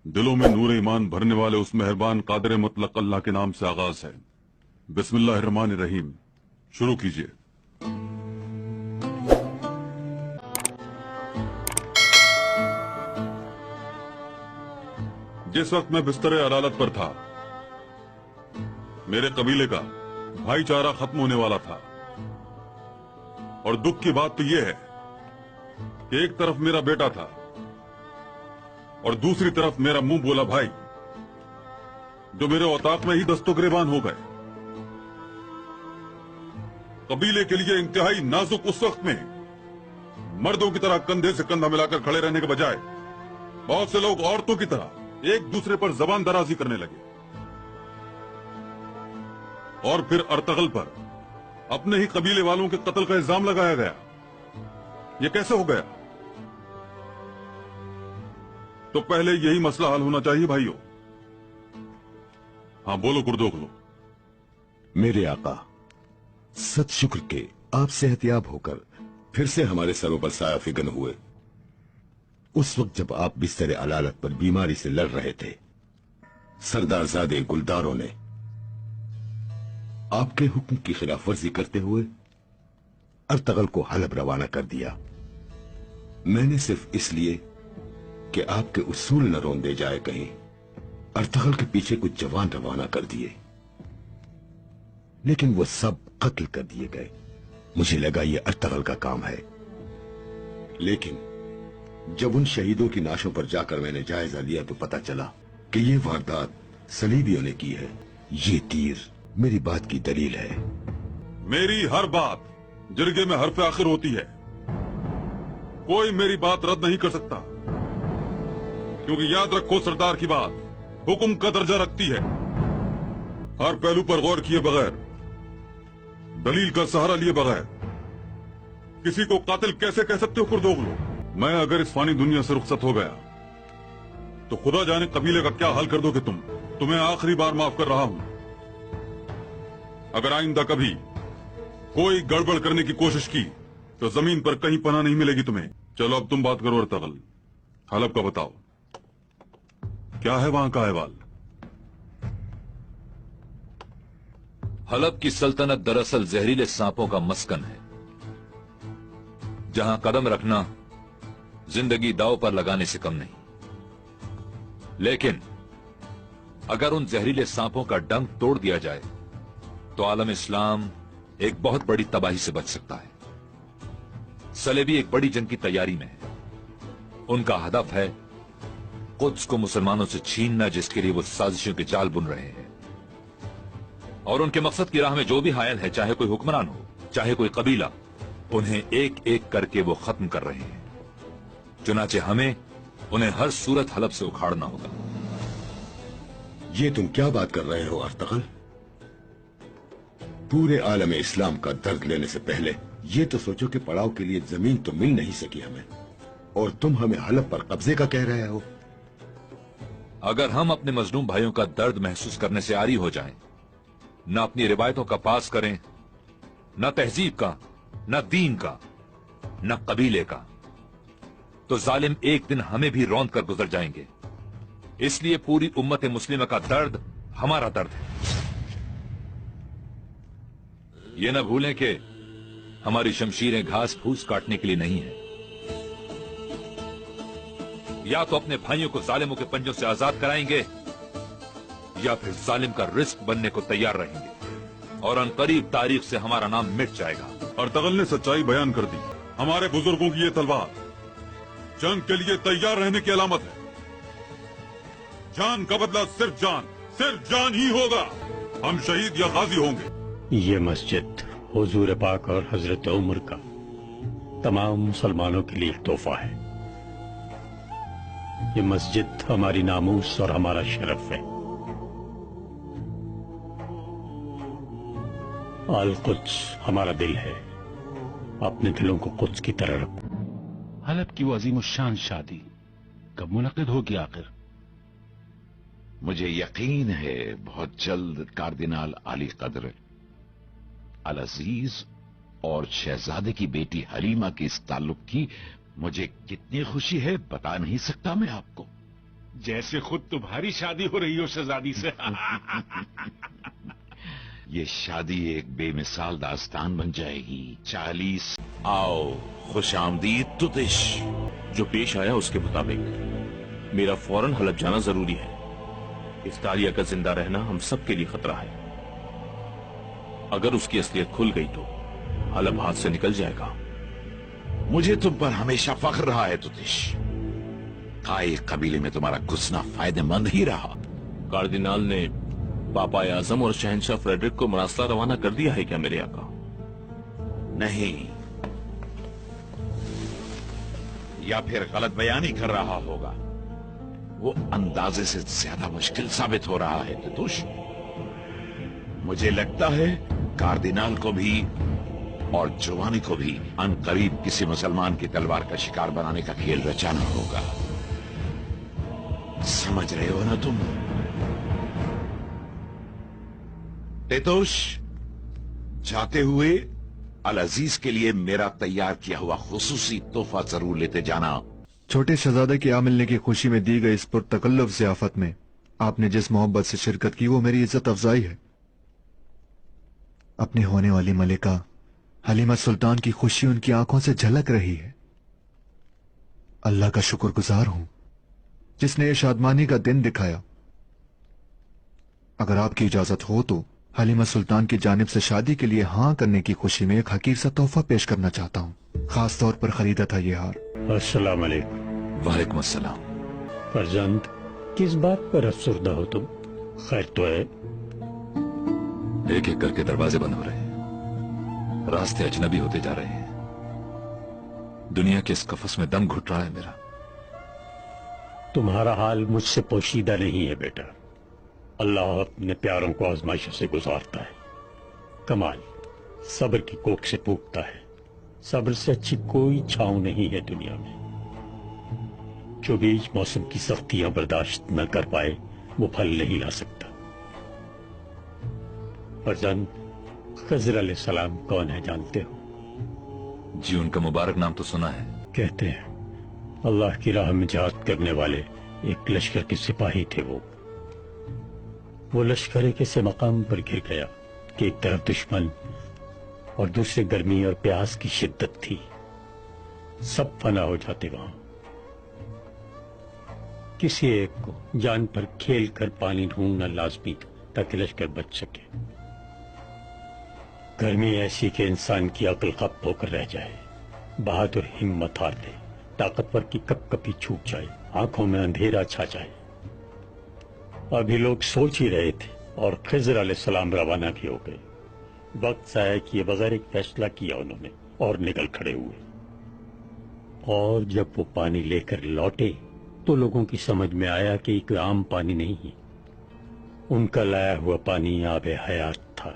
दिलों में नूर ईमान भरने वाले उस मेहरबान कादिर मुतलक अल्लाह के नाम से आगाज है। बिस्मिल्लाहिर्रहमानिर्रहीम। शुरू कीजिए। जिस वक्त मैं बिस्तर अदालत पर था, मेरे कबीले का भाईचारा खत्म होने वाला था। और दुख की बात तो यह है कि एक तरफ मेरा बेटा था और दूसरी तरफ मेरा मुंह बोला भाई, जो मेरे औताक में ही दस्तो गिरेबान हो गए। कबीले के लिए इंतहाई नाजुक उस वक्त में मर्दों की तरह कंधे से कंधा मिलाकर खड़े रहने के बजाय बहुत से लोग औरतों की तरह एक दूसरे पर जबान दराजी करने लगे। और फिर अर्तगल पर अपने ही कबीले वालों के कत्ल का इल्जाम लगाया गया। यह कैसे हो गया? तो पहले यही मसला हल होना चाहिए भाइयों। हाँ बोलो कुर्दोगलो। मेरे आका, सत शुक्र के आप सेहतियाब होकर फिर से हमारे सरों पर साया फिगन हुए। उस वक्त जब आप बिस्तर अलालत पर बीमारी से लड़ रहे थे, सरदारजादे गुलदारों ने आपके हुक्म की खिलाफ वर्जी करते हुए अर्तगल को हलब रवाना कर दिया। मैंने सिर्फ इसलिए कि आपके उसूल न रोंदे जाए कहीं, अर्तगल के पीछे कुछ जवान रवाना कर दिए, लेकिन वो सब कत्ल कर दिए गए। मुझे लगा ये अर्तगल का काम है, लेकिन जब उन शहीदों की नाशों पर जाकर मैंने जायजा लिया तो पता चला कि ये वारदात सलीबियों ने की है। ये तीर मेरी बात की दलील है। मेरी हर बात जिरगे में हरफ आखिर होती है। कोई मेरी बात रद्द नहीं कर सकता, क्योंकि याद रखो सरदार की बात हुक्म का दर्जा रखती है। हर पहलू पर गौर किए बगैर, दलील का सहारा लिए बगैर किसी को कातिल कैसे कह सकते हो कुर्दोगलो? मैं अगर इस फानी दुनिया से रुखसत हो गया तो खुदा जाने कबीले का क्या हाल कर दोगे तुम। तुम्हें आखिरी बार माफ कर रहा हूं। अगर आइंदा कभी कोई गड़बड़ करने की कोशिश की तो जमीन पर कहीं पनाह नहीं मिलेगी तुम्हें। चलो अब तुम बात करो अर्तगल। हलब का बताओ, क्या है वहां का अहवाल? हलब की सल्तनत दरअसल जहरीले सांपों का मस्कन है, जहां कदम रखना जिंदगी दांव पर लगाने से कम नहीं। लेकिन अगर उन जहरीले सांपों का डंक तोड़ दिया जाए तो आलम इस्लाम एक बहुत बड़ी तबाही से बच सकता है। सलेबी एक बड़ी जंग की तैयारी में है। उनका हदफ है कुद्स को मुसलमानों से छीनना, जिसके लिए वो साजिशों के जाल बुन रहे हैं। और उनके मकसद की राह में जो भी हायल है, चाहे कोई हुक्मरान हो, चाहे कोई कबीला, उन्हें एक एक करके वो खत्म कर रहे हैं। चुनाचे हमें उन्हें हर सूरत हलब से उखाड़ना होगा। ये तुम क्या बात कर रहे हो अर्तगल? पूरे आलम इस्लाम का दर्द लेने से पहले ये तो सोचो कि पड़ाव के लिए जमीन तो मिल नहीं सकी हमें, और तुम हमें हलब पर कब्जे का कह रहे हो। अगर हम अपने मजलूम भाइयों का दर्द महसूस करने से आरी हो जाएं, न अपनी रिवायतों का पास करें, न तहजीब का, न दीन का, न कबीले का, तो जालिम एक दिन हमें भी रौंद कर गुजर जाएंगे। इसलिए पूरी उम्मत मुस्लिमा का दर्द हमारा दर्द है। ये न भूलें कि हमारी शमशीरें घास फूस काटने के लिए नहीं है। या तो अपने भाइयों को जालिमों के पंजों से आजाद कराएंगे, या फिर जालिम का रिस्क बनने को तैयार रहेंगे, और अनकरीब तारीख से हमारा नाम मिट जाएगा। अर्तगल ने सच्चाई बयान कर दी। हमारे बुजुर्गों की ये तलवार जंग के लिए तैयार रहने की अलामत है। जान का बदला सिर्फ जान ही होगा। हम शहीद या गाजी होंगे। ये मस्जिद हुजूर पाक और हजरत उमर का तमाम मुसलमानों के लिए तोहफा है। ये मस्जिद हमारी नामूस और हमारा शरफ है। आल कुद्स हमारा दिल है। अपने दिलों को कुद्स की तरह रखो। हलब की वो अजीम शान शादी कब मुनक़िद होगी आखिर? मुझे यकीन है बहुत जल्द कार्दिनाल आली कद्र अल अजीज और शहजादे की बेटी हलीमा के इस ताल्लुक की मुझे कितनी खुशी है बता नहीं सकता मैं आपको। जैसे खुद तुम्हारी शादी हो रही हो शहजादी से। ये शादी एक बेमिसाल दास्तान बन जाएगी। 40 आओ खुश आमदीद तुतिश। जो पेश आया उसके मुताबिक मेरा फौरन हलब जाना जरूरी है। इस दारिया का जिंदा रहना हम सब के लिए खतरा है। अगर उसकी असलियत खुल गई तो हलब हाथ से निकल जाएगा। मुझे तुम पर हमेशा फख्र रहा है तुतिश। काए कबीले में तुम्हारा घुसना फायदेमंद ही रहा। कार्दिनाल ने पापा आजम और शहंशाह फ्रेडरिक को मरासला रवाना कर दिया है क्या मेरे आका? नहीं, या फिर गलत बयानी कर रहा होगा। वो अंदाजे से ज्यादा मुश्किल साबित हो रहा है तुतुश। मुझे लगता है कार्दिनाल को भी और जोवानी को भी अनकरीब किसी मुसलमान की तलवार का शिकार बनाने का खेल रचाना होगा। समझ रहे हो ना तुम? तेतोश, जाते हुए अल अजीज के लिए मेरा तैयार किया हुआ खुसूसी तोहफा जरूर लेते जाना। छोटे शहजादे के आ मिलने की खुशी में दी गई इस पुरतकल्लुफ ज़ियाफत में आपने जिस मोहब्बत से शिरकत की वो मेरी इज्जत अफजाई है। अपनी होने वाली मलिका हलीमा सुल्तान की खुशी उनकी आंखों से झलक रही है। अल्लाह का शुक्रगुजार हूं जिसने ये शादमानी का दिन दिखाया। अगर आपकी इजाजत हो तो हलीमा सुल्तान की जानिब से शादी के लिए हाँ करने की खुशी में एक हकीर सा तोहफा पेश करना चाहता हूँ। खास तौर पर खरीदा था ये हार। अस्सलाम वालेकुम। वालेकुम अस्सलाम। फरजंद, किस बात पर अफसरदा हो तुम? खैर तो है? एक एक करके दरवाजे बंद हो रहे हैं, रास्ते अजनबी होते जा रहे हैं। दुनिया के इस कफस में दम घुट रहा है मेरा। तुम्हारा हाल मुझसे पोशीदा नहीं है बेटा। अल्लाह अपने प्यारों को आजमाइशों से गुजारता है। कमाल सब्र की कोख से पूछता है। सब्र से अच्छी कोई छांव नहीं है दुनिया में। जो बीज मौसम की सख्तियां बर्दाश्त न कर पाए वो फल नहीं ला सकता। फरजंद, खज़र अलैहिस्सलाम कौन है जानते हो? जी, उनका मुबारक नाम तो सुना है। कहते हैं अल्लाह की राह में जिहाद करने वाले एक लश्कर के सिपाही थे। वो लश्कर एक ऐसे मकाम पर घिर गया कि एक तरफ दुश्मन और दूसरे गर्मी और प्यास की शिद्दत थी। सब फना हो जाते वहां। किसी एक को जान पर खेल कर पानी ढूंढना लाजमी था ताकि लश्कर बच सके। गर्मी ऐसी कि इंसान की अक्ल खप होकर रह जाए, बहादुर हिम्मत हार दे, ताकतवर की कपकपी छूट जाए, आंखों में अंधेरा छा जाए। अभी लोग सोच ही रहे थे और खिज़र अलैहिस्सलाम रवाना भी हो गए। वक्त ज़ाया किए बगैर एक फैसला किया उन्होंने और निकल खड़े हुए। और जब वो पानी लेकर लौटे तो लोगों की समझ में आया कि एक आम पानी नहीं है। उनका लाया हुआ पानी आबे हयात था।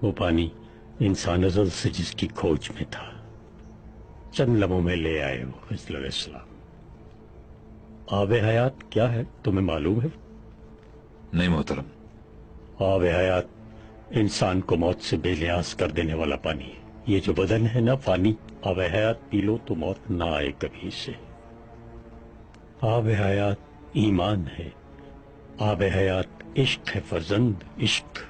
वो पानी इंसान अज़ल से जिसकी खोज में था, चंद लम्हों में ले आए वो खिज़र अलैहिस्सलाम। आबे हयात क्या है तुम्हें मालूम है? नहीं मोहतरम। आबे हयात इंसान को मौत से बेलियास कर देने वाला पानी है। ये जो बदन है ना पानी, आबे हयात पी लो तो मौत ना आए कभी से। आबे हयात ईमान है। आबे हयात इश्क है फरजंद, इश्क।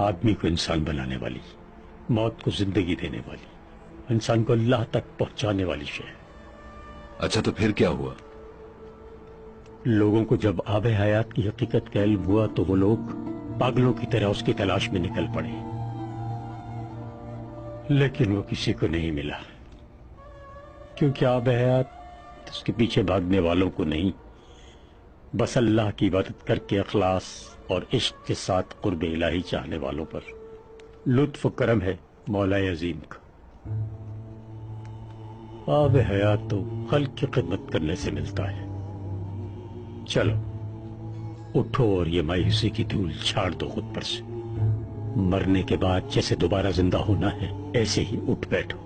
आदमी को इंसान बनाने वाली, मौत को जिंदगी देने वाली, इंसान को अल्लाह तक पहुंचाने वाली शय। अच्छा, तो फिर क्या हुआ? लोगों को जब आबे हयात की हकीकत का इल्म हुआ तो वो लोग पागलों की तरह उसकी तलाश में निकल पड़े, लेकिन वो किसी को नहीं मिला। क्योंकि आबे हयात उसके पीछे भागने वालों को नहीं, बस अल्लाह की इबादत करके अखलास और इश्क के साथ कुर्ब इलाही चाहने वालों पर लुत्फ व करम है मौला अजीम का। आबे हयात तो खल्क की खिदमत करने से मिलता है। चलो उठो और ये मायूसी की धूल छाड़ दो खुद पर से। मरने के बाद जैसे दोबारा जिंदा होना है ऐसे ही उठ बैठो।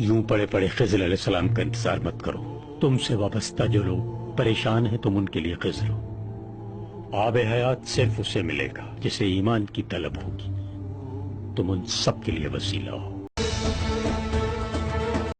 यूं पड़े पड़े खिज़र अलैहिस्सलाम का इंतजार मत करो। तुमसे वाबस्ता जो लोग परेशान हैं तुम उनके लिए खिज़र हो। आबे हयात सिर्फ उसे मिलेगा जिसे ईमान की तलब होगी। तुम उन सब के लिए वसीला हो।